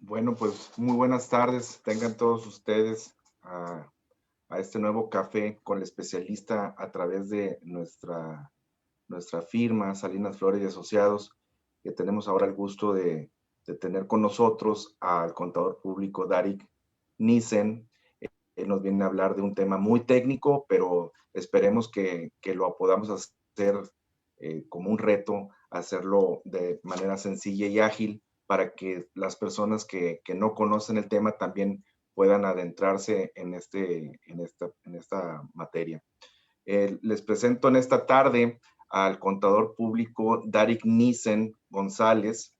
Bueno, pues muy buenas tardes. Tengan todos ustedes a este nuevo café con el especialista a través de nuestra firma, Salinas Flores y Asociados, que tenemos ahora el gusto de tener con nosotros al contador público Darik Nissen. Él nos viene a hablar de un tema muy técnico, pero esperemos que lo podamos hacer como un reto, hacerlo de manera sencilla y ágil para que las personas que no conocen el tema también puedan adentrarse en esta materia. Les presento en esta tarde al contador público Darik Nissen González.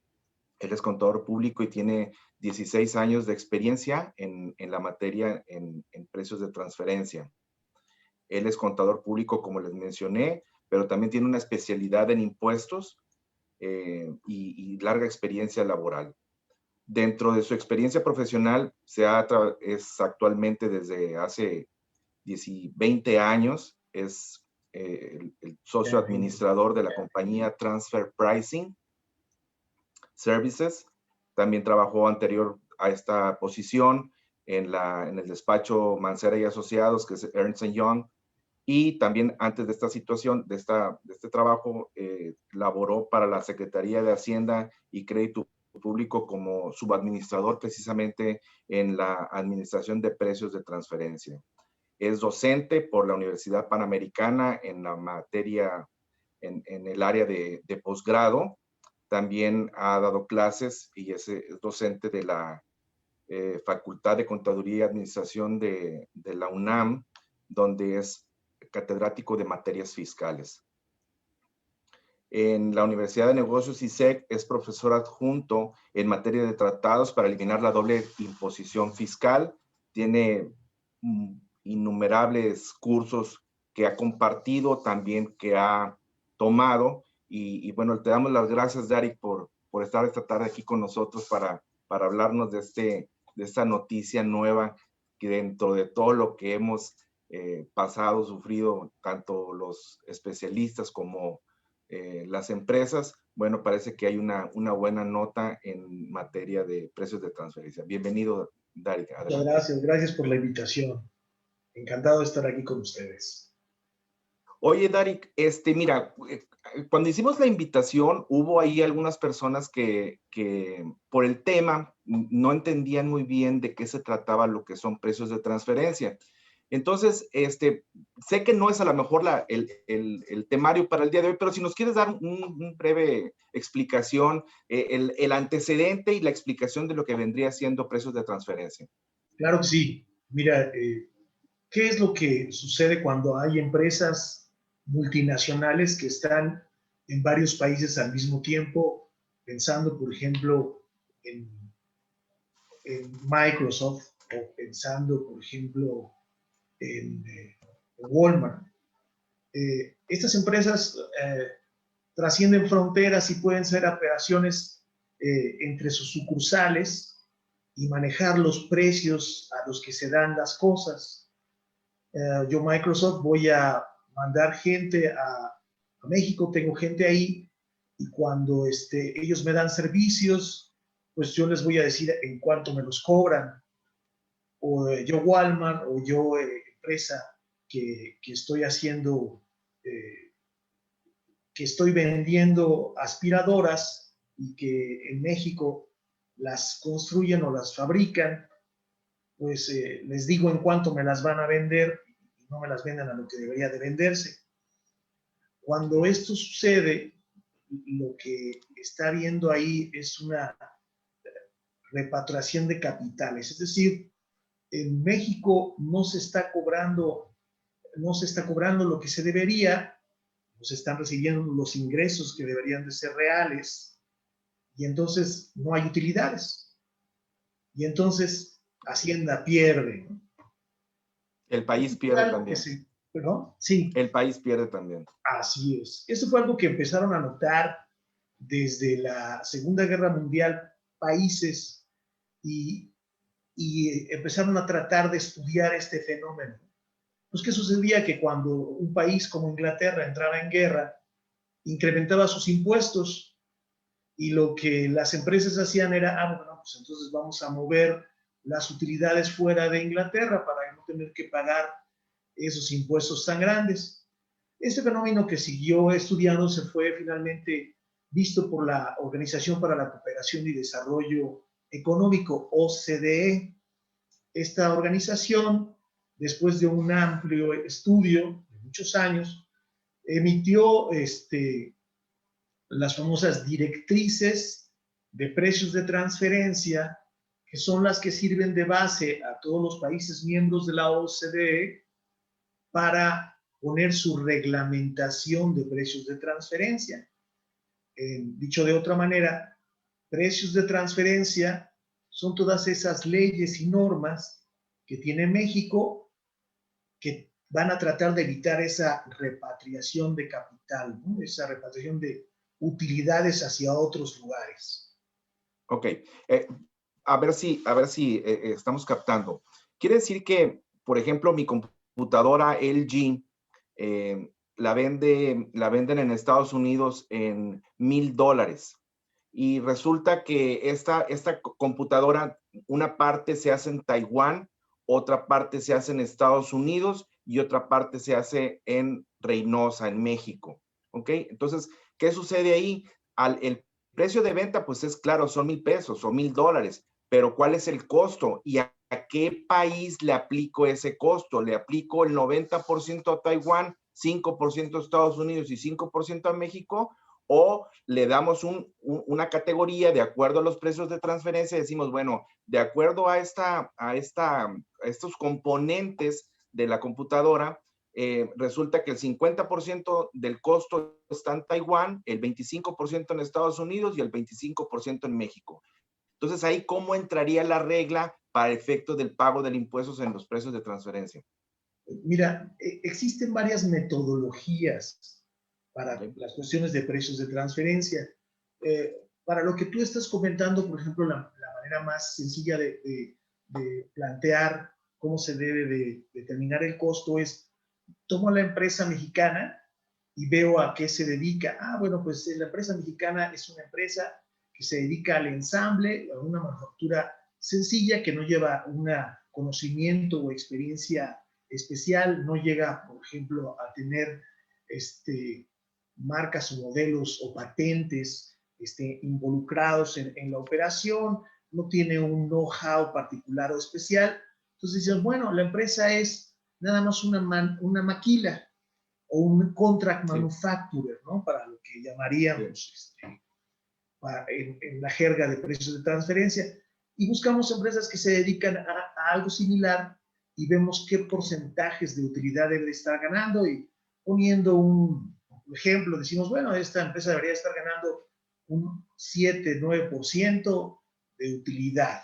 Él es contador público y tiene 16 años de experiencia en la materia en precios de transferencia. Él es contador público, como les mencioné, pero también tiene una especialidad en impuestos y larga experiencia laboral. Dentro de su experiencia profesional, es actualmente desde hace 20 años, es el socio administrador de la compañía Transfer Pricing Services. También trabajó anterior a esta posición en el despacho Mancera y Asociados, que es Ernst Young, y también antes de esta situación, de este trabajo, laboró para la Secretaría de Hacienda y Crédito Público como subadministrador precisamente en la administración de precios de transferencia. Es docente por la Universidad Panamericana en la materia, en el área de posgrado. También ha dado clases y es docente de la Facultad de Contaduría y Administración de la UNAM, donde es catedrático de materias fiscales. En la Universidad de Negocios ISEC es profesor adjunto en materia de tratados para eliminar la doble imposición fiscal. Tiene innumerables cursos que ha compartido, también que ha tomado. Y bueno, te damos las gracias, Darik, por estar esta tarde aquí con nosotros para hablarnos de esta noticia nueva que dentro de todo lo que hemos pasado, sufrido, tanto los especialistas como las empresas, bueno, parece que hay una buena nota en materia de precios de transferencia. Bienvenido, Darik. Muchas gracias, gracias por la invitación. Encantado de estar aquí con ustedes. Oye, Darik, mira, cuando hicimos la invitación, hubo ahí algunas personas que por el tema no entendían muy bien de qué se trataba lo que son precios de transferencia. Entonces, sé que no es a lo mejor el temario para el día de hoy, pero si nos quieres dar una breve explicación, el antecedente y la explicación de lo que vendría siendo precios de transferencia. Claro que sí. Mira, ¿qué es lo que sucede cuando hay empresas multinacionales que están en varios países al mismo tiempo? Pensando, por ejemplo, en Microsoft o pensando, por ejemplo, en Walmart. Estas empresas trascienden fronteras y pueden ser operaciones entre sus sucursales y manejar los precios a los que se dan las cosas. Yo, Microsoft, voy a mandar gente a México, tengo gente ahí, y cuando ellos me dan servicios, pues yo les voy a decir en cuánto me los cobran. O yo, Walmart, o yo, empresa que estoy haciendo, que estoy vendiendo aspiradoras y que en México las construyen o las fabrican, pues les digo en cuánto me las van a vender y no me las venden a lo que debería de venderse. Cuando esto sucede, lo que está habiendo ahí es una repatriación de capitales, es decir, en México no se está cobrando lo que se debería, no se están recibiendo los ingresos que deberían de ser reales, y entonces no hay utilidades. Y entonces Hacienda pierde, ¿no? El país pierde también. ¿No? Sí. El país pierde también. Así es. Eso fue algo que empezaron a notar desde la Segunda Guerra Mundial países y empezaron a tratar de estudiar este fenómeno. Pues, ¿qué sucedía? Que cuando un país como Inglaterra entraba en guerra, incrementaba sus impuestos y lo que las empresas hacían era, bueno, pues entonces vamos a mover las utilidades fuera de Inglaterra para no tener que pagar esos impuestos tan grandes. Este fenómeno que siguió estudiándose fue finalmente visto por la Organización para la Cooperación y Desarrollo Económico, OCDE. Esta organización, después de un amplio estudio de muchos años, emitió las famosas directrices de precios de transferencia, que son las que sirven de base a todos los países miembros de la OCDE para poner su reglamentación de precios de transferencia. Dicho de otra manera, precios de transferencia son todas esas leyes y normas que tiene México que van a tratar de evitar esa repatriación de capital, ¿no? Esa repatriación de utilidades hacia otros lugares. Ok, a ver si estamos captando. Quiere decir que, por ejemplo, mi computadora LG la venden en Estados Unidos en $1,000 y resulta que esta computadora, una parte se hace en Taiwán, otra parte se hace en Estados Unidos y otra parte se hace en Reynosa, en México. ¿Ok? Entonces, ¿qué sucede ahí? El precio de venta, pues es claro, son $1,000 o $1,000, pero ¿cuál es el costo? ¿Y a qué país le aplico ese costo? ¿Le aplico el 90% a Taiwán, 5% a Estados Unidos y 5% a México? ¿O le damos una categoría de acuerdo a los precios de transferencia y decimos, bueno, de acuerdo a estos componentes de la computadora, resulta que el 50% del costo está en Taiwán, el 25% en Estados Unidos y el 25% en México? Entonces, ahí, ¿cómo entraría la regla para efecto del pago del impuesto en los precios de transferencia? Mira, existen varias metodologías para las cuestiones de precios de transferencia. Para lo que tú estás comentando, por ejemplo, la manera más sencilla de plantear cómo se debe de determinar el costo es, tomo la empresa mexicana y veo a qué se dedica. Bueno, pues la empresa mexicana es una empresa que se dedica al ensamble, a una manufactura sencilla que no lleva un conocimiento o experiencia especial, no llega, por ejemplo, a tener marcas o modelos o patentes involucrados en la operación, no tiene un know-how particular o especial. Entonces dicen, bueno, la empresa es nada más una maquila o un contract manufacturer, ¿no? Para lo que llamaríamos en la jerga de precios de transferencia. Y buscamos empresas que se dedican a algo similar y vemos qué porcentajes de utilidad debe estar ganando, y poniendo un ejemplo, decimos, bueno, esta empresa debería estar ganando un 7-9% de utilidad.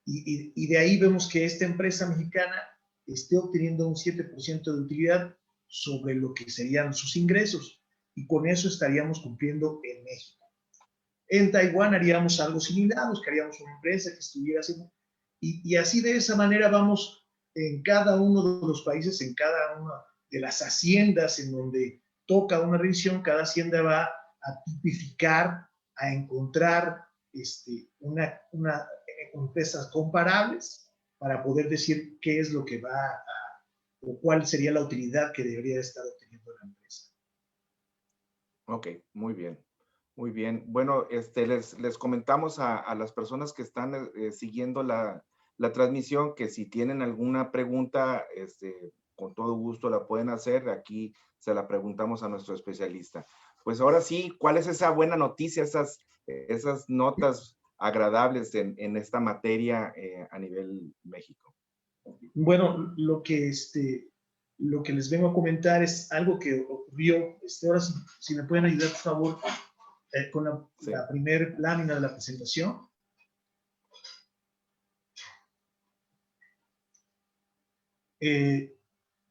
Y de ahí vemos que esta empresa mexicana esté obteniendo un 7% de utilidad sobre lo que serían sus ingresos, y con eso estaríamos cumpliendo en México. En Taiwán haríamos algo similar, buscaríamos una empresa que estuviera haciendo, y así de esa manera vamos en cada uno de los países, en cada una de las haciendas en donde toca una revisión, cada hacienda va a tipificar, a encontrar empresas comparables para poder decir qué es lo que va a, o cuál sería la utilidad que debería estar obteniendo la empresa. Ok, muy bien. Muy bien. Bueno, les comentamos a las personas que están siguiendo la transmisión que si tienen alguna pregunta, con todo gusto la pueden hacer. Aquí se la preguntamos a nuestro especialista. Pues ahora sí, ¿cuál es esa buena noticia, esas notas agradables en esta materia a nivel México? Bueno, lo que les vengo a comentar es algo que ocurrió. Ahora, si me pueden ayudar, por favor, con la primera lámina de la presentación.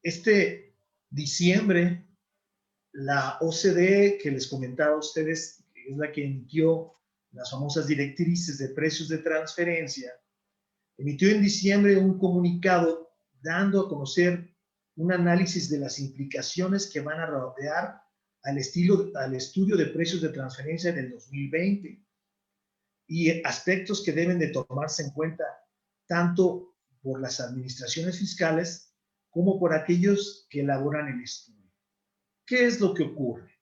Este diciembre, la OCDE, que les comentaba a ustedes, es la que emitió las famosas directrices de precios de transferencia, emitió en diciembre un comunicado dando a conocer un análisis de las implicaciones que van a rodear al estudio de precios de transferencia del 2020 y aspectos que deben de tomarse en cuenta tanto por las administraciones fiscales como por aquellos que elaboran el estudio. ¿Qué es lo que ocurre?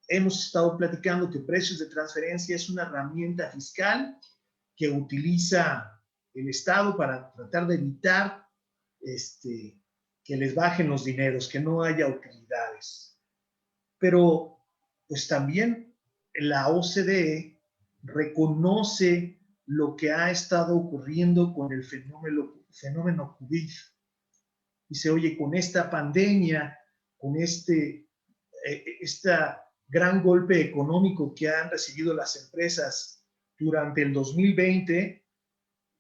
Hemos estado platicando que precios de transferencia es una herramienta fiscal que utiliza el Estado para tratar de evitar que les bajen los dineros, que no haya utilidades. Pero pues también la OCDE reconoce lo que ha estado ocurriendo con el fenómeno COVID. Dice, oye, con esta pandemia, con gran golpe económico que han recibido las empresas durante el 2020,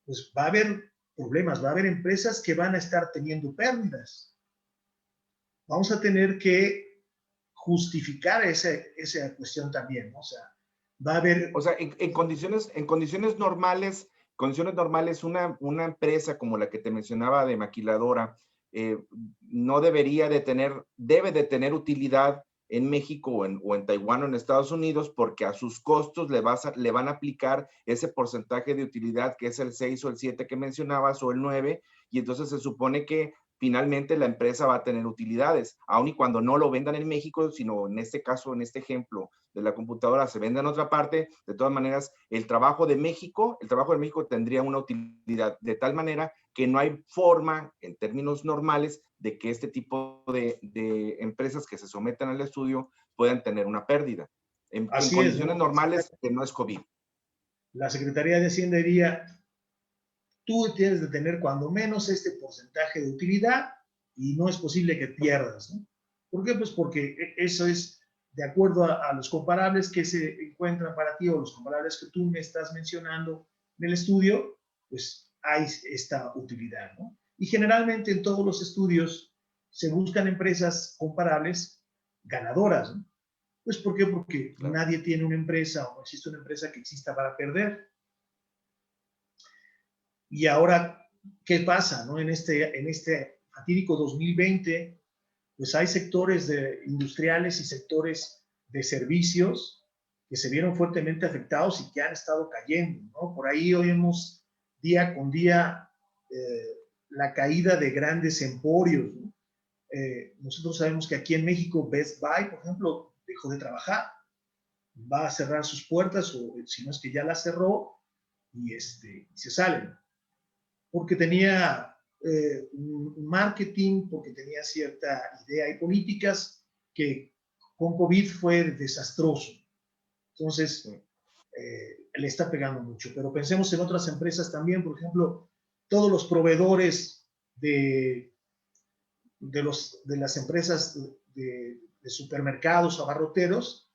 pues va a haber problemas, va a haber empresas que van a estar teniendo pérdidas. Vamos a tener que justificar esa cuestión también, ¿no? O sea, va a haber... O sea, en condiciones normales, una empresa como la que te mencionaba de maquiladora, no debería de tener, debe de tener utilidad en México o en Taiwán o en Estados Unidos, porque a sus costos le van a aplicar ese porcentaje de utilidad que es el 6 o el 7 que mencionabas o el 9, y entonces se supone que finalmente la empresa va a tener utilidades, aun y cuando no lo vendan en México, sino en este caso, en este ejemplo de la computadora, se venda en otra parte. De todas maneras, el trabajo de México tendría una utilidad, de tal manera que no hay forma, en términos normales, de que este tipo de empresas que se sometan al estudio puedan tener una pérdida. En condiciones ¿no? normales, que no es COVID. La Secretaría de Hacienda diría, tú tienes de tener cuando menos este porcentaje de utilidad y no es posible que pierdas, ¿no? ¿Por qué? Pues porque eso es de acuerdo a los comparables que se encuentran para ti o los comparables que tú me estás mencionando en el estudio, pues hay esta utilidad, ¿no? Y generalmente en todos los estudios se buscan empresas comparables ganadoras, ¿no? Pues ¿por qué? Porque claro, nadie tiene una empresa o no existe una empresa que exista para perder. Y ahora, ¿qué pasa, no? En este fatídico 2020, pues hay sectores industriales y sectores de servicios que se vieron fuertemente afectados y que han estado cayendo, ¿no? Por ahí oímos día con día la caída de grandes emporios, ¿no? Nosotros sabemos que aquí en México Best Buy, por ejemplo, dejó de trabajar, va a cerrar sus puertas, o si no es que ya las cerró, y se salen porque tenía un marketing, porque tenía cierta idea y políticas que con COVID fue desastroso. Entonces, le está pegando mucho. Pero pensemos en otras empresas también, por ejemplo, todos los proveedores de las empresas de supermercados, abarroteros,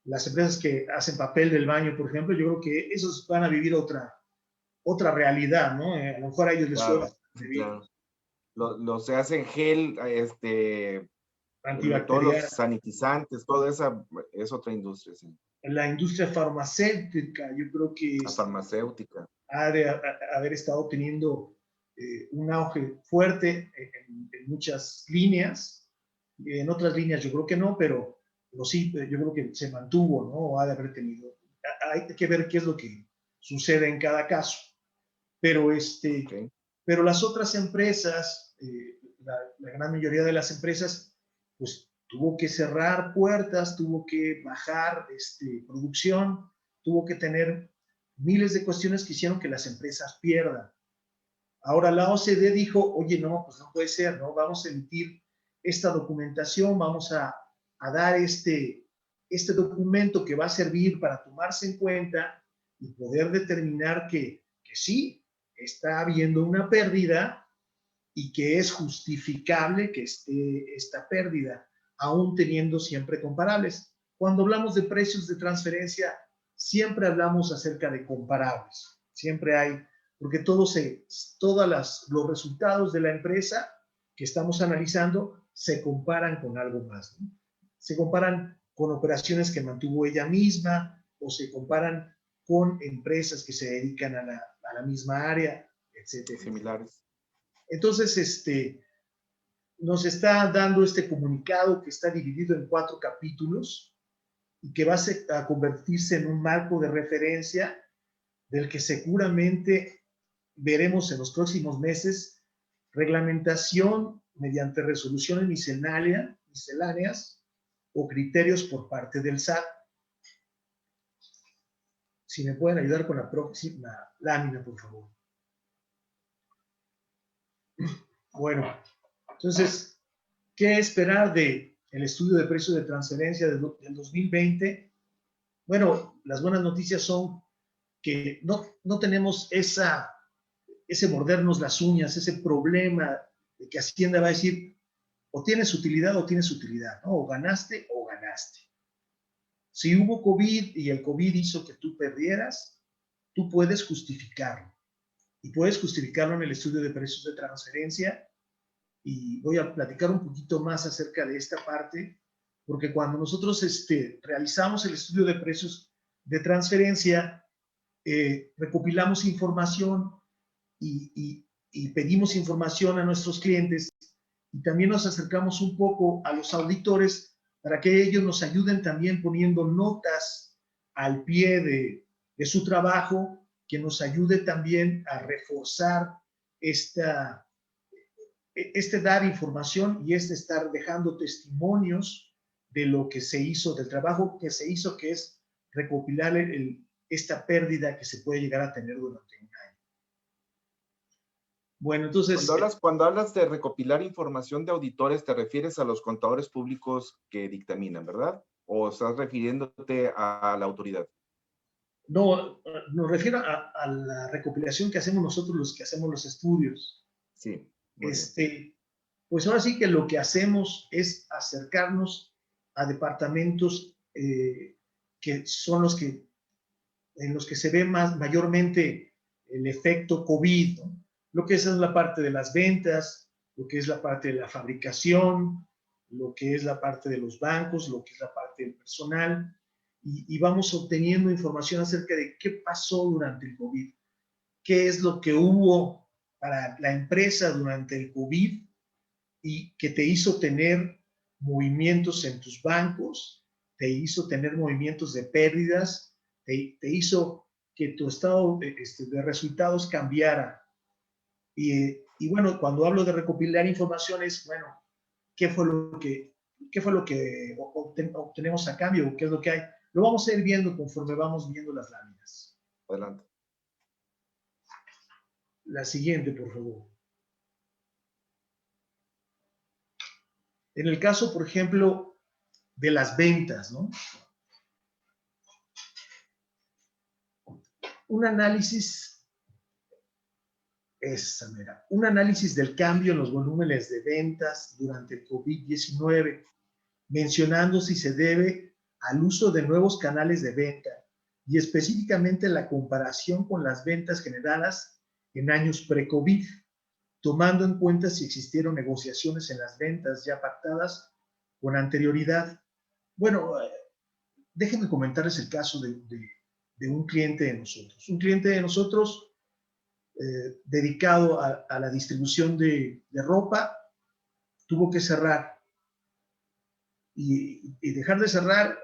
las empresas que hacen papel del baño, por ejemplo, yo creo que esos van a vivir otra realidad, ¿no? A lo mejor a ellos les fue bastante bien. Claro. Se hacen gel, todos los sanitizantes, toda esa es otra industria, sí. La industria farmacéutica, yo creo que la farmacéutica ha de haber estado teniendo un auge fuerte en muchas líneas. En otras líneas yo creo que no, pero sí, yo creo que se mantuvo, ¿no? O ha de haber tenido. Hay que ver qué es lo que sucede en cada caso. Pero, okay, pero las otras empresas, la gran mayoría de las empresas, pues tuvo que cerrar puertas, tuvo que bajar producción, tuvo que tener miles de cuestiones que hicieron que las empresas pierdan. Ahora la OCDE dijo, oye, no, pues no puede ser, ¿no? Vamos a emitir esta documentación, vamos a dar este documento que va a servir para tomarse en cuenta y poder determinar que sí, está habiendo una pérdida y que es justificable que esté esta pérdida, aún teniendo siempre comparables. Cuando hablamos de precios de transferencia, siempre hablamos acerca de comparables. Siempre hay, porque todos los resultados de la empresa que estamos analizando se comparan con algo más, ¿no? Se comparan con operaciones que mantuvo ella misma o se comparan con empresas que se dedican a la misma área, etcétera. Similares. Entonces, nos está dando este comunicado que está dividido en 4 capítulos y que va a convertirse en un marco de referencia del que seguramente veremos en los próximos meses reglamentación mediante resoluciones misceláneas o criterios por parte del SAT. Si me pueden ayudar con la próxima lámina, por favor. Bueno, entonces, ¿qué esperar del estudio de precios de transferencia del 2020? Bueno, las buenas noticias son que no tenemos ese mordernos las uñas, ese problema de que Hacienda va a decir o tienes utilidad o tienes utilidad, ¿no? O ganaste o ganaste. Si hubo COVID y el COVID hizo que tú perdieras, tú puedes justificarlo. Y puedes justificarlo en el estudio de precios de transferencia. Y voy a platicar un poquito más acerca de esta parte, porque cuando nosotros realizamos el estudio de precios de transferencia, recopilamos información y pedimos información a nuestros clientes y también nos acercamos un poco a los auditores para que ellos nos ayuden también poniendo notas al pie de su trabajo, que nos ayude también a reforzar dar información y estar dejando testimonios de lo que se hizo, del trabajo que se hizo, que es recopilar esta pérdida que se puede llegar a tener durante un año. Bueno, entonces... Cuando hablas de recopilar información de auditores, te refieres a los contadores públicos que dictaminan, ¿verdad? ¿O estás refiriéndote a la autoridad? No, nos refiero a la recopilación que hacemos nosotros los que hacemos los estudios. Sí. Pues ahora sí que lo que hacemos es acercarnos a departamentos que son en los que se ve mayormente el efecto COVID, ¿no? Lo que es la parte de las ventas, lo que es la parte de la fabricación, lo que es la parte de los bancos, lo que es la parte del personal, y vamos obteniendo información acerca de qué pasó durante el COVID, qué es lo que hubo para la empresa durante el COVID y que te hizo tener movimientos en tus bancos, te hizo tener movimientos de pérdidas, te hizo que tu estado de resultados cambiara. Y bueno, cuando hablo de recopilar informaciones, bueno, ¿qué fue lo que obtenemos a cambio? ¿Qué es lo que hay? Lo vamos a ir viendo conforme vamos viendo las láminas. Adelante. La siguiente, por favor. En el caso, por ejemplo, de las ventas, ¿no? Un análisis del cambio en los volúmenes de ventas durante el COVID-19, mencionando si se debe al uso de nuevos canales de venta y específicamente la comparación con las ventas generadas en años pre-COVID, tomando en cuenta si existieron negociaciones en las ventas ya pactadas con anterioridad. Bueno, déjenme comentarles el caso de un cliente de nosotros. Un cliente de nosotros dedicado a la distribución de ropa, tuvo que cerrar. Y dejar de cerrar,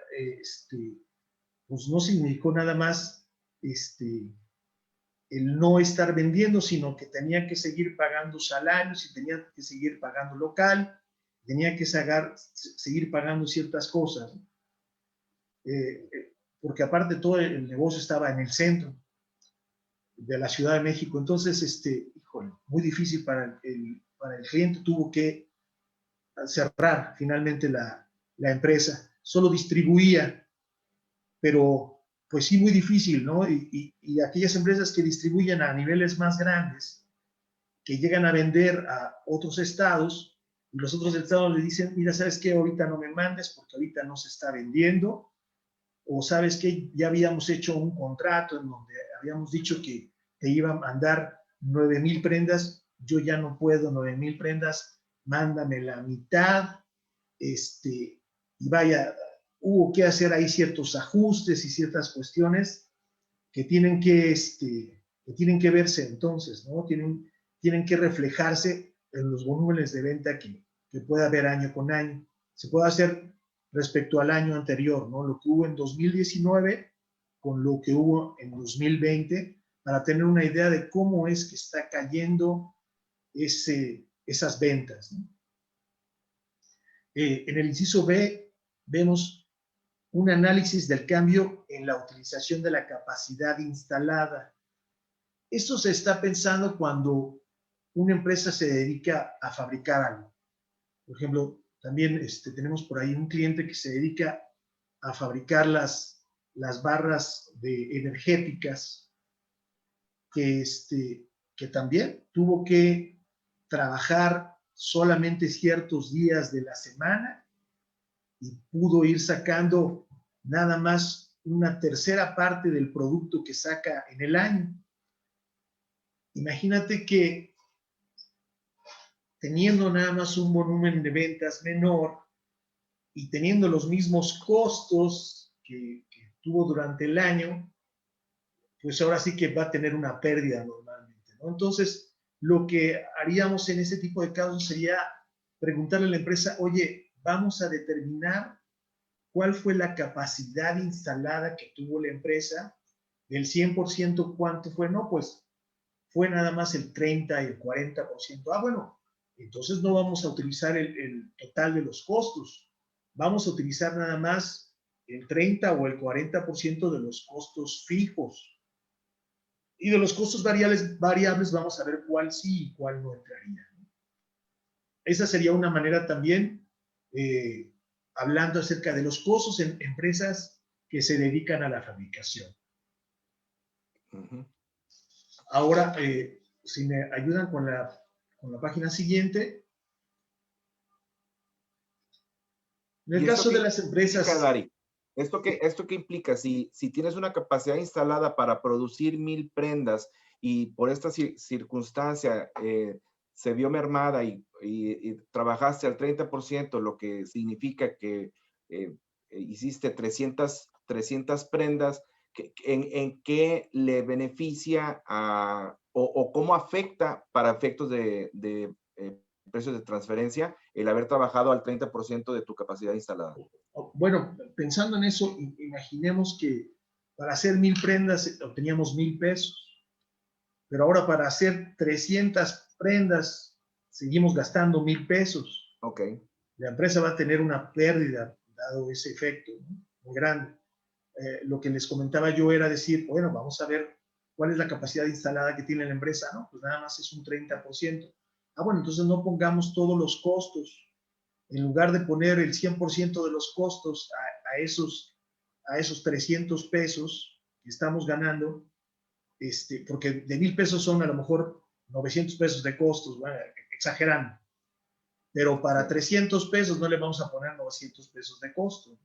pues no significó nada más el no estar vendiendo, sino que tenía que seguir pagando salarios y tenía que seguir pagando local, tenía que seguir pagando ciertas cosas. Porque aparte todo el negocio estaba en el centro de la Ciudad de México. Entonces, híjole, muy difícil para el cliente, tuvo que cerrar finalmente la empresa. Solo distribuía, pero pues sí, muy difícil, ¿no? Y aquellas empresas que distribuyen a niveles más grandes, que llegan a vender a otros estados, y los otros estados le dicen, mira, ¿sabes qué? Ahorita no me mandes porque ahorita no se está vendiendo, o ¿sabes qué? Ya habíamos hecho un contrato en donde habíamos dicho que te iba a mandar 9,000 prendas, yo ya no puedo 9,000 prendas, mándame la mitad, y vaya, hubo que hacer ahí ciertos ajustes y ciertas cuestiones que tienen que verse entonces, ¿no? Tienen que reflejarse en los volúmenes de venta que que puede haber año con año. Se puede hacer respecto al año anterior, ¿no? Lo que hubo en 2019 con lo que hubo en 2020, para tener una idea de cómo es que está cayendo esas ventas, ¿no? En el inciso B vemos un análisis del cambio en la utilización de la capacidad instalada. Esto se está pensando cuando una empresa se dedica a fabricar algo. Por ejemplo, también tenemos por ahí un cliente que se dedica a fabricar las barras energéticas, que también tuvo que trabajar solamente ciertos días de la semana y pudo ir sacando nada más una tercera parte del producto que saca en el año. Imagínate que teniendo nada más un volumen de ventas menor y teniendo los mismos costos que tuvo durante el año, pues ahora sí que va a tener una pérdida normalmente, ¿no? Entonces, lo que haríamos en ese tipo de casos sería preguntarle a la empresa, oye, vamos a determinar cuál fue la capacidad instalada que tuvo la empresa, del 100%, ¿cuánto fue? No, pues fue nada más el 30 y el 40%. Ah, bueno, entonces no vamos a utilizar el total de los costos, vamos a utilizar nada más el 30 o el 40% de los costos fijos. Y de los costos variables vamos a ver cuál sí y cuál no entraría. Esa sería una manera también, hablando acerca de los costos en empresas que se dedican a la fabricación. Ahora, si me ayudan con la página siguiente. En el caso de las empresas... Dari, ¿esto qué implica? Si tienes una capacidad instalada para producir 1000 prendas y por esta circunstancia se vio mermada y trabajaste al 30%, lo que significa que hiciste 300 prendas, ¿en qué le beneficia o cómo afecta para efectos de precios de transferencia el haber trabajado al 30% de tu capacidad instalada? Bueno, pensando en eso, imaginemos que para hacer 1000 prendas obteníamos 1000 pesos, pero ahora para hacer 300 prendas seguimos gastando 1000 pesos. Ok. La empresa va a tener una pérdida dado ese efecto, ¿no? Muy grande. Lo que les comentaba yo era decir, bueno, vamos a ver cuál es la capacidad instalada que tiene la empresa, ¿no? Pues nada más es un 30%. Ah, bueno, entonces no pongamos todos los costos. En lugar de poner el 100% de los costos a esos 300 pesos que estamos ganando, porque de 1000 pesos son a lo mejor 900 pesos de costos, bueno, exagerando. Pero para 300 pesos no le vamos a poner 900 pesos de costo,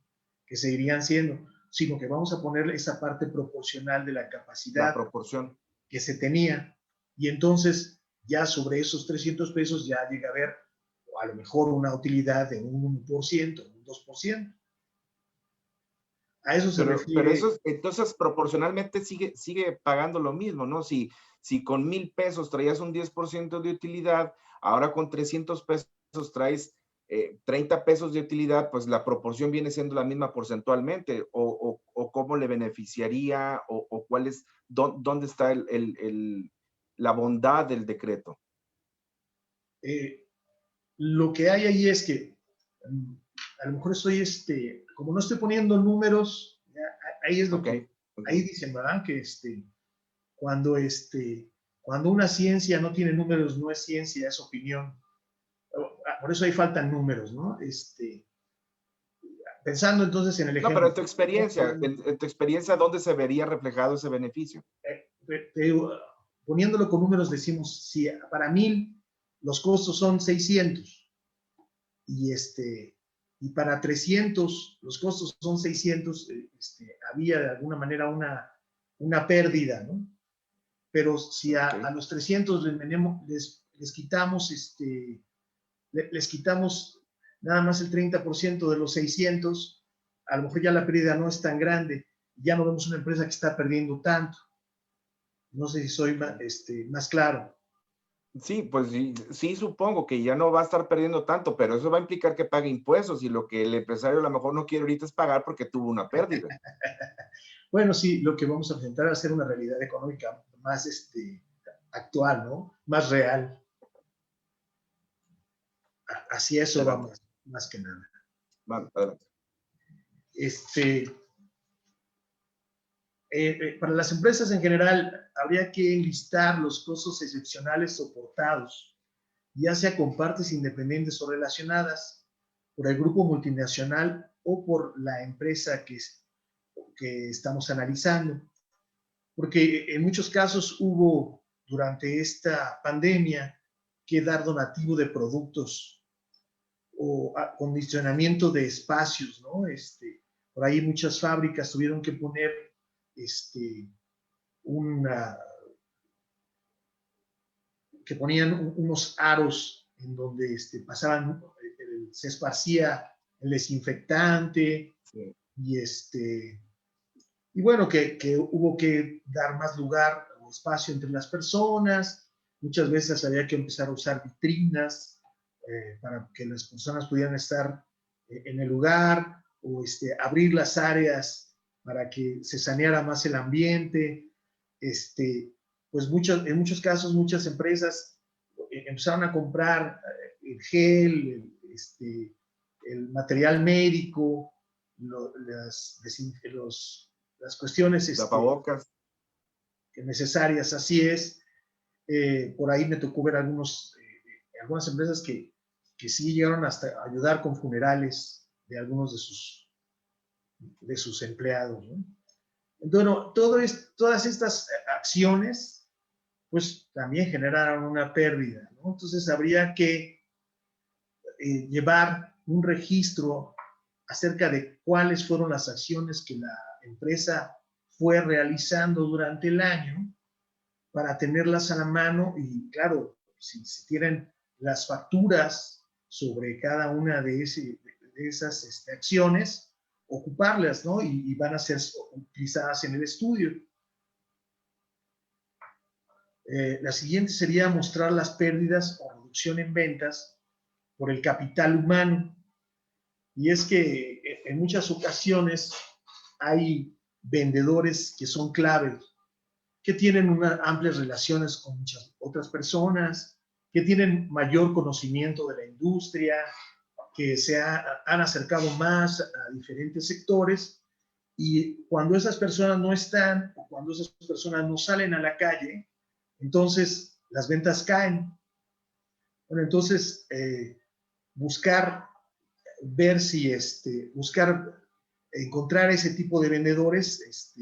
que seguirían siendo, sino que vamos a ponerle esa parte proporcional de la capacidad, la proporción que se tenía. Y entonces ya sobre esos 300 pesos ya llega a haber a lo mejor una utilidad de un 1%, un 2%. A eso se refiere. Pero eso, entonces, proporcionalmente sigue pagando lo mismo, ¿no? Si con 1000 pesos traías un 10% de utilidad, ahora con 300 pesos traes 30 pesos de utilidad, pues la proporción viene siendo la misma porcentualmente, o cómo le beneficiaría, o cuál es, dónde está la bondad del decreto. Lo que hay ahí es que a lo mejor estoy, como no estoy poniendo números, ahí es lo que, ahí dicen, ¿verdad? Que cuando una ciencia no tiene números, no es ciencia, es opinión. Por eso ahí faltan números, ¿no? Pensando entonces en el ejemplo. No, pero en tu experiencia, ¿dónde se vería reflejado ese beneficio? Poniéndolo con números decimos, si para 1000 los costos son 600 y para 300 los costos son 600, había de alguna manera una pérdida, ¿no? Pero si a los 300 les quitamos, les quitamos nada más el 30% de los 600, a lo mejor ya la pérdida no es tan grande, ya no vemos una empresa que está perdiendo tanto. No sé si soy más claro. Sí, pues sí, sí, supongo que ya no va a estar perdiendo tanto, pero eso va a implicar que pague impuestos y lo que el empresario a lo mejor no quiere ahorita es pagar porque tuvo una pérdida. Bueno, sí, lo que vamos a intentar es hacer una realidad económica más actual, ¿no? Más real. Hacia eso va Adelante, más que nada. adelante. Este, para las empresas en general, habría que enlistar los costos excepcionales soportados, ya sea con partes independientes o relacionadas, por el grupo multinacional o por la empresa que estamos analizando. Porque en muchos casos hubo durante esta pandemia que dar donativo de productos o acondicionamiento de espacios, ¿no? Por ahí muchas fábricas tuvieron que poner una, que ponían unos aros en donde pasaban, se esparcía el desinfectante Sí. y bueno, que hubo que dar más lugar o espacio entre las personas. Muchas veces había que empezar a usar vitrinas para que las personas pudieran estar en el lugar o abrir las áreas para que se saneara más el ambiente. Pues en muchos casos, muchas empresas empezaron a comprar el gel, el material médico, las cuestiones Tapabocas. necesarias, así es. Por ahí me tocó ver algunas empresas que sí llegaron hasta ayudar con funerales de algunos de sus empleados, ¿no? Entonces, no, todas estas acciones, pues también generaron una pérdida, ¿no? Entonces, habría que llevar un registro acerca de cuáles fueron las acciones que la empresa fue realizando durante el año para tenerlas a la mano y claro, si tienen las facturas sobre cada una de esas acciones, ocuparlas, ¿no? Y van a ser utilizadas en el estudio. La siguiente sería mostrar las pérdidas o reducción en ventas por el capital humano. Y es que en muchas ocasiones hay vendedores que son claves, que tienen amplias relaciones con muchas otras personas, que tienen mayor conocimiento de la industria, que han acercado más a diferentes sectores y cuando esas personas no están o cuando esas personas no salen a la calle, entonces las ventas caen. Bueno, entonces buscar ver si buscar encontrar ese tipo de vendedores,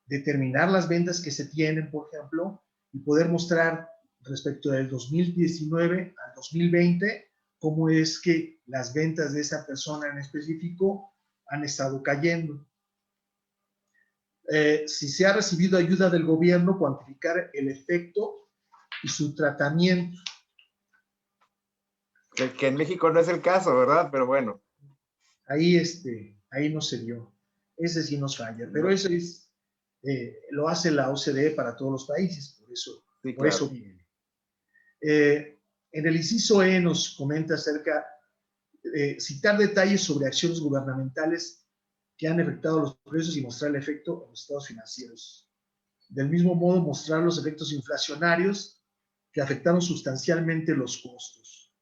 determinar las ventas que se tienen, por ejemplo, y poder mostrar respecto del 2019 al 2020 cómo es que las ventas de esa persona en específico han estado cayendo. Si se ha recibido ayuda del gobierno, cuantificar el efecto y su tratamiento. Que en México no es el caso, ¿verdad? Pero bueno. Ahí, ahí no se dio. Ese sí nos falla, pero eso lo hace la OCDE para todos los países, Sí, por eso claro. viene. En el inciso E nos comenta acerca citar detalles sobre acciones gubernamentales que han afectado los precios y mostrar el efecto en los estados financieros. Del mismo modo, mostrar los efectos inflacionarios que afectaron sustancialmente los costos.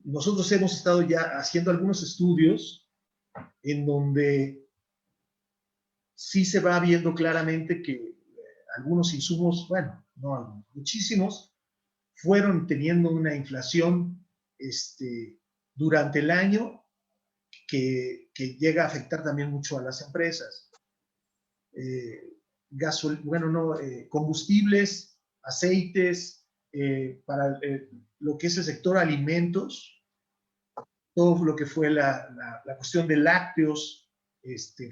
Nosotros hemos estado ya haciendo algunos estudios en donde sí se va viendo claramente que algunos insumos, bueno, no algunos, muchísimos, fueron teniendo una inflación durante el año que llega a afectar también mucho a las empresas. Combustibles, aceites, para lo que es el sector alimentos, todo lo que fue la cuestión de lácteos,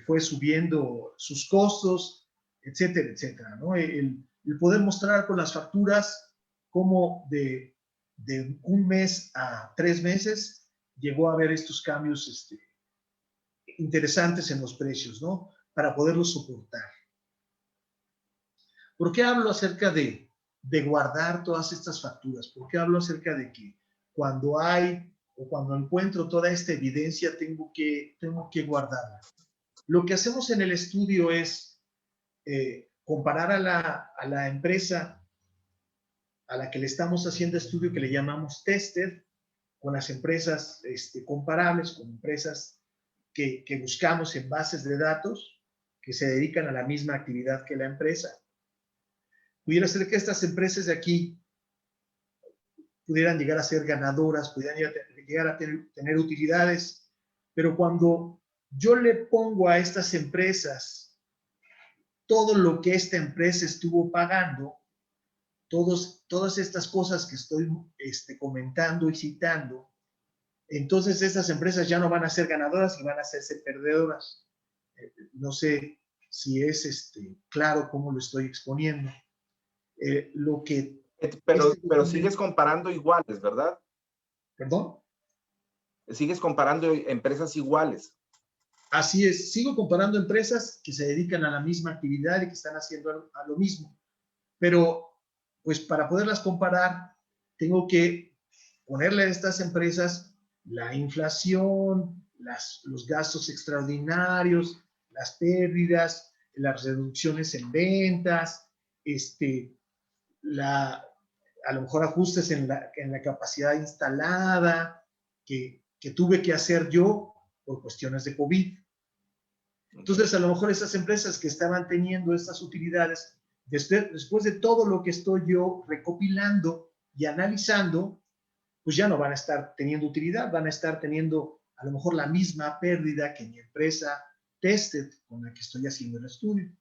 fue subiendo sus costos, etcétera, etcétera, ¿no? El poder mostrar con las facturas cómo de un mes a 3 meses llegó a haber estos cambios interesantes en los precios, ¿no? Para poderlos soportar. ¿Por qué hablo acerca de de guardar todas estas facturas. ¿Por qué hablo acerca de que cuando hay o cuando encuentro toda esta evidencia tengo que guardarla? Lo que hacemos en el estudio es comparar a la empresa a la que le estamos haciendo estudio, que le llamamos tester, con las empresas comparables, con empresas que buscamos en bases de datos que se dedican a la misma actividad que la empresa. Pudiera ser que estas empresas de aquí pudieran llegar a ser ganadoras, pudieran llegar a tener utilidades, pero cuando yo le pongo a estas empresas todo lo que esta empresa estuvo pagando, todas estas cosas que estoy comentando y citando, entonces estas empresas ya no van a ser ganadoras y van a hacerse perdedoras. No sé si es claro cómo lo estoy exponiendo. Lo que Pero sigues comparando iguales, ¿verdad? ¿Perdón? Sigues comparando empresas iguales. Así es, sigo comparando empresas que se dedican a la misma actividad y que están haciendo a lo mismo, pero pues para poderlas comparar tengo que ponerle a estas empresas la inflación, los gastos extraordinarios, las pérdidas, las reducciones en ventas, a lo mejor ajustes en la capacidad instalada que tuve que hacer yo por cuestiones de COVID. Entonces, a lo mejor esas empresas que estaban teniendo estas utilidades, después de todo lo que estoy yo recopilando y analizando, pues ya no van a estar teniendo utilidad, van a estar teniendo a lo mejor la misma pérdida que mi empresa Tested, con la que estoy haciendo el estudio.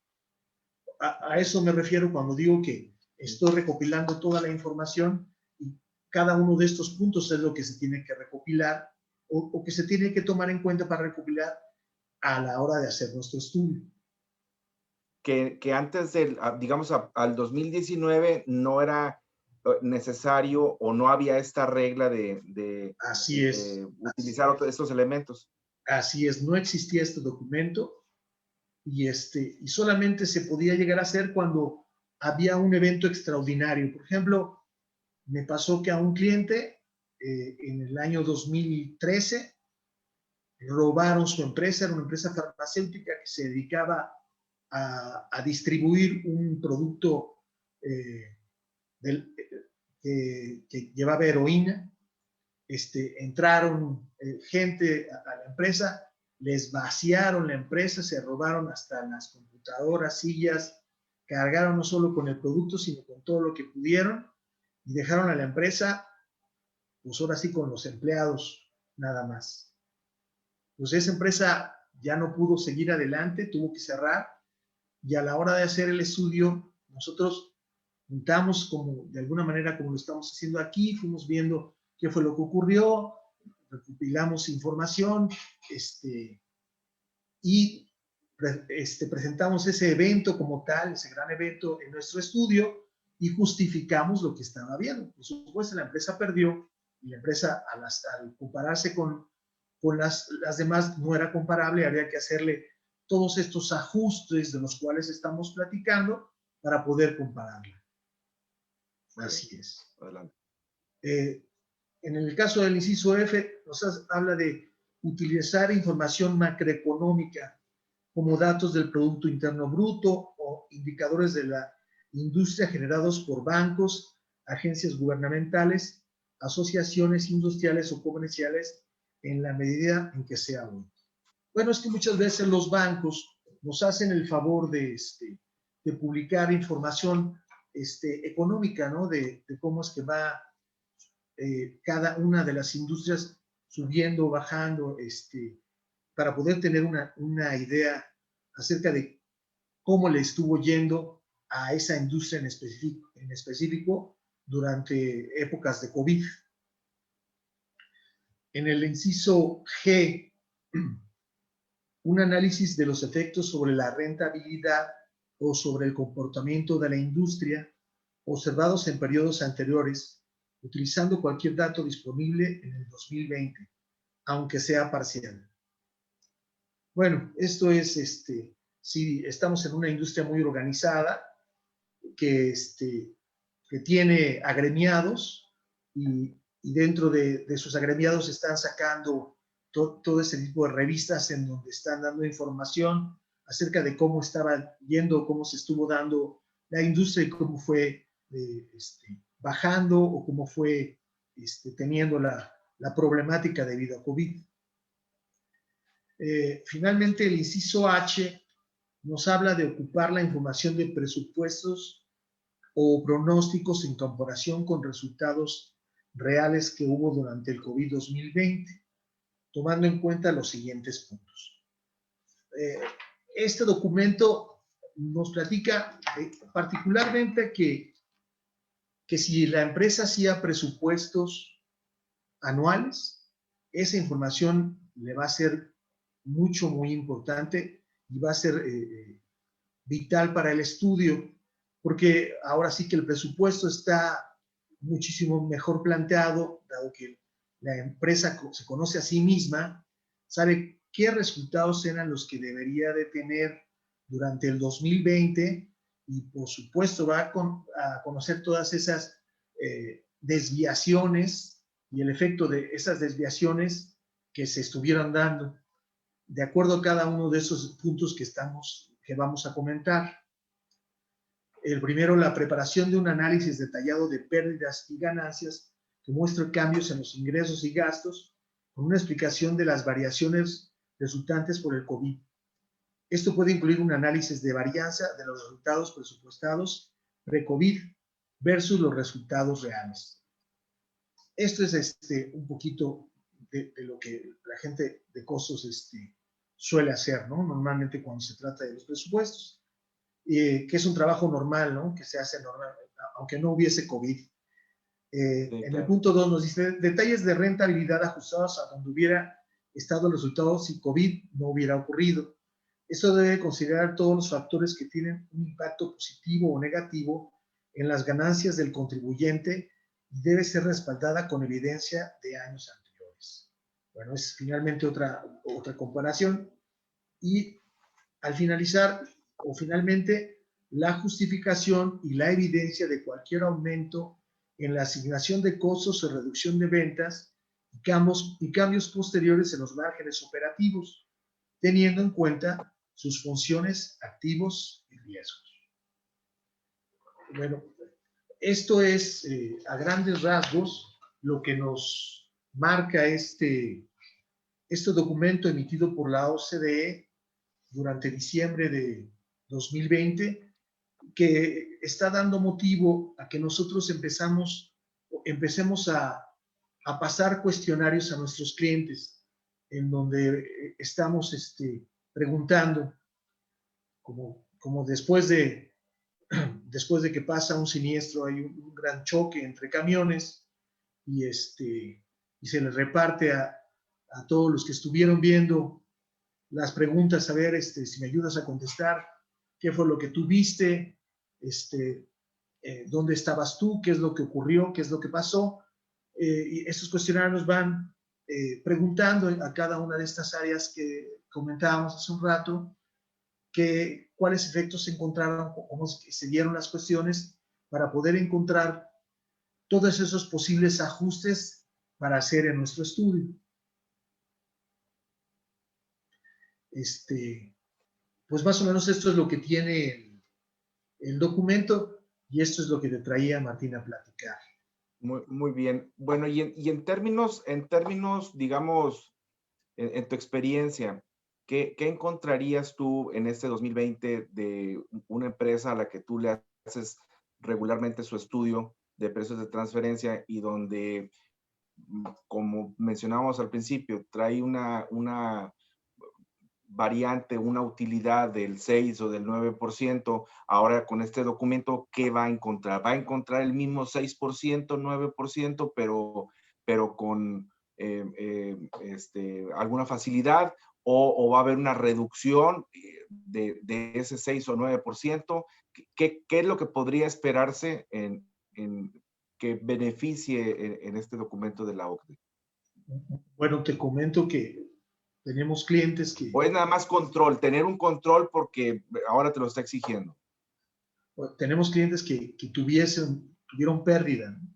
A eso me refiero cuando digo que estoy recopilando toda la información y cada uno de estos puntos es lo que se tiene que recopilar o que se tiene que tomar en cuenta para recopilar a la hora de hacer nuestro estudio. Que antes del, digamos, al 2019 no era necesario o no había esta regla de Así es. utilizar estos elementos. Así es, no existía este documento y solamente se podía llegar a hacer cuando había un evento extraordinario. Por ejemplo, me pasó que a un cliente en el año 2013 robaron su empresa, era una empresa farmacéutica que se dedicaba a distribuir un producto que llevaba heroína. Entraron gente a la empresa, les vaciaron la empresa, se robaron hasta las computadoras, sillas, cargaron no solo con el producto, sino con todo lo que pudieron y dejaron a la empresa, pues ahora sí con los empleados nada más. Pues esa empresa ya no pudo seguir adelante, tuvo que cerrar y a la hora de hacer el estudio, nosotros juntamos como de alguna manera como lo estamos haciendo aquí, fuimos viendo qué fue lo que ocurrió, recopilamos información y presentamos ese evento como tal, ese gran evento en nuestro estudio y justificamos lo que estaba viendo. Por supuesto, la empresa perdió y la empresa al compararse con las demás no era comparable, había que hacerle todos estos ajustes de los cuales estamos platicando para poder compararla. Así es. Adelante. En el caso del inciso F, nos habla de utilizar información macroeconómica como datos del Producto Interno Bruto o indicadores de la industria generados por bancos, agencias gubernamentales, asociaciones industriales o comerciales en la medida en que sea útil. Bueno, es que muchas veces los bancos nos hacen el favor de publicar información económica, ¿no? De cómo es que va cada una de las industrias subiendo, bajando, para poder tener una idea acerca de cómo le estuvo yendo a esa industria en específico durante épocas de COVID. En el inciso G, un análisis de los efectos sobre la rentabilidad o sobre el comportamiento de la industria observados en periodos anteriores, utilizando cualquier dato disponible en el 2020, aunque sea parcial. Bueno, esto es, si estamos en una industria muy organizada, que que tiene agremiados y dentro de sus agremiados están sacando todo ese tipo de revistas en donde están dando información acerca de cómo estaba yendo, cómo se estuvo dando la industria y cómo fue bajando o cómo fue teniendo la problemática debido a COVID. Finalmente, el inciso H nos habla de ocupar la información de presupuestos o pronósticos en comparación con resultados reales que hubo durante el COVID 2020, tomando en cuenta los siguientes puntos. Este documento nos platica particularmente que si la empresa hacía presupuestos anuales, esa información le va a ser muy importante y va a ser vital para el estudio, porque ahora sí que el presupuesto está muchísimo mejor planteado, dado que la empresa se conoce a sí misma, sabe qué resultados eran los que debería de tener durante el 2020 y por supuesto va a conocer todas esas desviaciones y el efecto de esas desviaciones que se estuvieron dando, de acuerdo a cada uno de esos puntos que vamos a comentar. El primero, la preparación de un análisis detallado de pérdidas y ganancias que muestre cambios en los ingresos y gastos, con una explicación de las variaciones resultantes por el COVID. Esto puede incluir un análisis de varianza de los resultados presupuestados pre-COVID versus los resultados reales. Esto es un poquito de lo que la gente de costos suele hacer, ¿no? Normalmente cuando se trata de los presupuestos, que es un trabajo normal, ¿no? Que se hace normal, aunque no hubiese COVID. Sí, en el punto 2 nos dice, detalles de rentabilidad ajustados a donde hubiera estado el resultado si COVID no hubiera ocurrido. Eso debe considerar todos los factores que tienen un impacto positivo o negativo en las ganancias del contribuyente y debe ser respaldada con evidencia de años anteriores. Bueno, es finalmente otra comparación. Y al finalizar, o finalmente, la justificación y la evidencia de cualquier aumento en la asignación de costos o reducción de ventas y cambios posteriores en los márgenes operativos, teniendo en cuenta sus funciones, activos y riesgos. Bueno, esto es a grandes rasgos lo que nos marca este documento emitido por la OCDE durante diciembre de 2020, que está dando motivo a que nosotros empecemos a pasar cuestionarios a nuestros clientes, en donde estamos preguntando, como después de que pasa un siniestro, hay un gran choque entre camiones y se les reparte a todos los que estuvieron viendo las preguntas, a ver si me ayudas a contestar, qué fue lo que tú viste, dónde estabas tú, qué es lo que ocurrió, qué es lo que pasó. Y estos cuestionarios van preguntando a cada una de estas áreas que comentábamos hace un rato, cuáles efectos se encontraron, cómo se dieron las cuestiones, para poder encontrar todos esos posibles ajustes para hacer en nuestro estudio. Pues más o menos esto es lo que tiene el documento y esto es lo que te traía Martín a platicar. Muy bien. Bueno, y en términos, digamos, en tu experiencia, ¿qué encontrarías tú en este 2020 de una empresa a la que tú le haces regularmente su estudio de precios de transferencia y donde, como mencionábamos al principio, trae una variante, una utilidad del 6 o del 9%, ahora con este documento, ¿qué va a encontrar? ¿Va a encontrar el mismo 6%, 9%, pero con alguna facilidad? ¿O va a haber una reducción de ese 6 o 9%? ¿Qué es lo que podría esperarse en que beneficie en este documento de la OCDE? Bueno, te comento que tenemos clientes que... ¿O es nada más control, tener un control porque ahora te lo está exigiendo? Tenemos clientes que tuvieron pérdida, ¿no?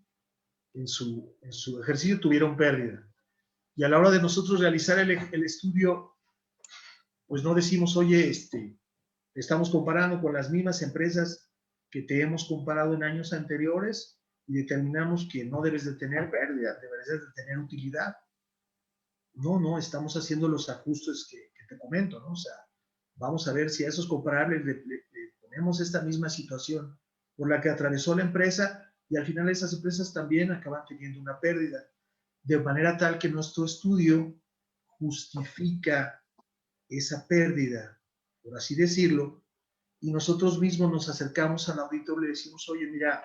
En su ejercicio tuvieron pérdida. Y a la hora de nosotros realizar el estudio, pues no decimos, oye, estamos comparando con las mismas empresas que te hemos comparado en años anteriores y determinamos que no debes de tener pérdida, debes de tener utilidad. No, estamos haciendo los ajustes que te comento, ¿no? O sea, vamos a ver si a esos comparables le ponemos esta misma situación por la que atravesó la empresa y al final esas empresas también acaban teniendo una pérdida, de manera tal que nuestro estudio justifica esa pérdida, por así decirlo, y nosotros mismos nos acercamos al auditor y le decimos, oye, mira,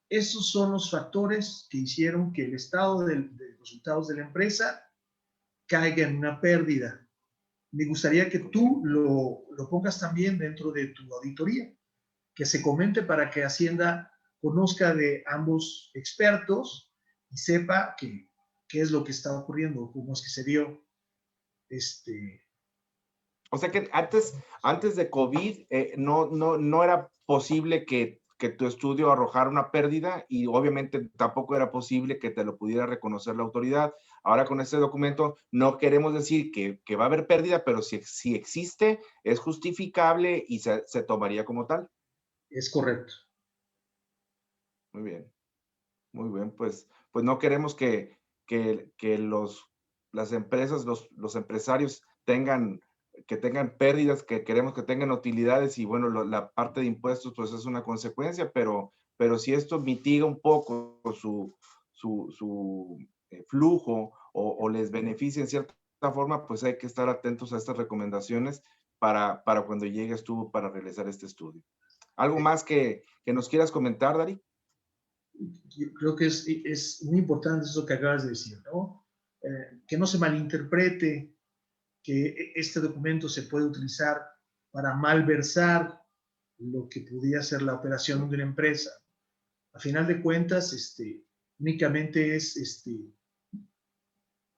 esos son los factores que hicieron que el estado de los resultados de la empresa caiga en una pérdida. Me gustaría que tú lo pongas también dentro de tu auditoría, que se comente para que Hacienda conozca de ambos expertos y sepa qué es lo que está ocurriendo, cómo es que se dio. O sea que antes de COVID no era posible que tu estudio arrojara una pérdida y obviamente tampoco era posible que te lo pudiera reconocer la autoridad. Ahora con este documento no queremos decir que va a haber pérdida, pero si existe, es justificable y se tomaría como tal. Es correcto. Muy bien. Muy bien, pues no queremos que las empresas, los empresarios tengan pérdidas, que queremos que tengan utilidades y bueno, la parte de impuestos pues es una consecuencia, pero si esto mitiga un poco su flujo o les beneficia en cierta forma, pues hay que estar atentos a estas recomendaciones para cuando llegues tú para realizar este estudio. ¿Algo más que nos quieras comentar, Dari? Yo creo que es muy importante eso que acabas de decir, ¿no? Que no se malinterprete que este documento se puede utilizar para malversar lo que pudiera ser la operación de una empresa. A final de cuentas, únicamente es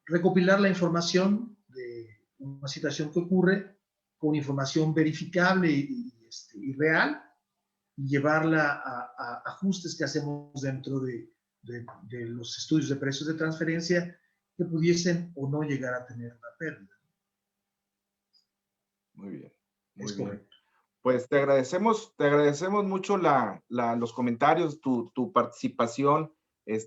recopilar la información de una situación que ocurre con información verificable y real y llevarla a ajustes que hacemos dentro de los estudios de precios de transferencia que pudiesen o no llegar a tener una pérdida. Muy bien, muy Es bien. correcto. Pues te agradecemos mucho los comentarios, tu participación,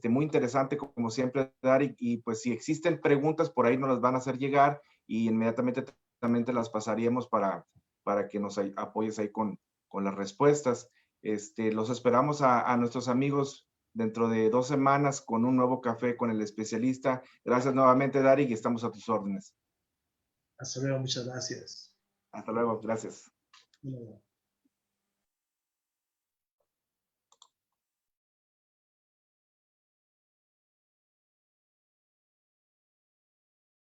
muy interesante como siempre, Dari, y pues si existen preguntas por ahí nos las van a hacer llegar y inmediatamente también te las pasaríamos para que nos apoyes ahí con las respuestas. Los esperamos a nuestros amigos dentro de 2 semanas con un nuevo café con el especialista. Gracias nuevamente, Dari, y estamos a tus órdenes. Hasta luego, muchas gracias. Hasta luego, gracias. Hasta luego.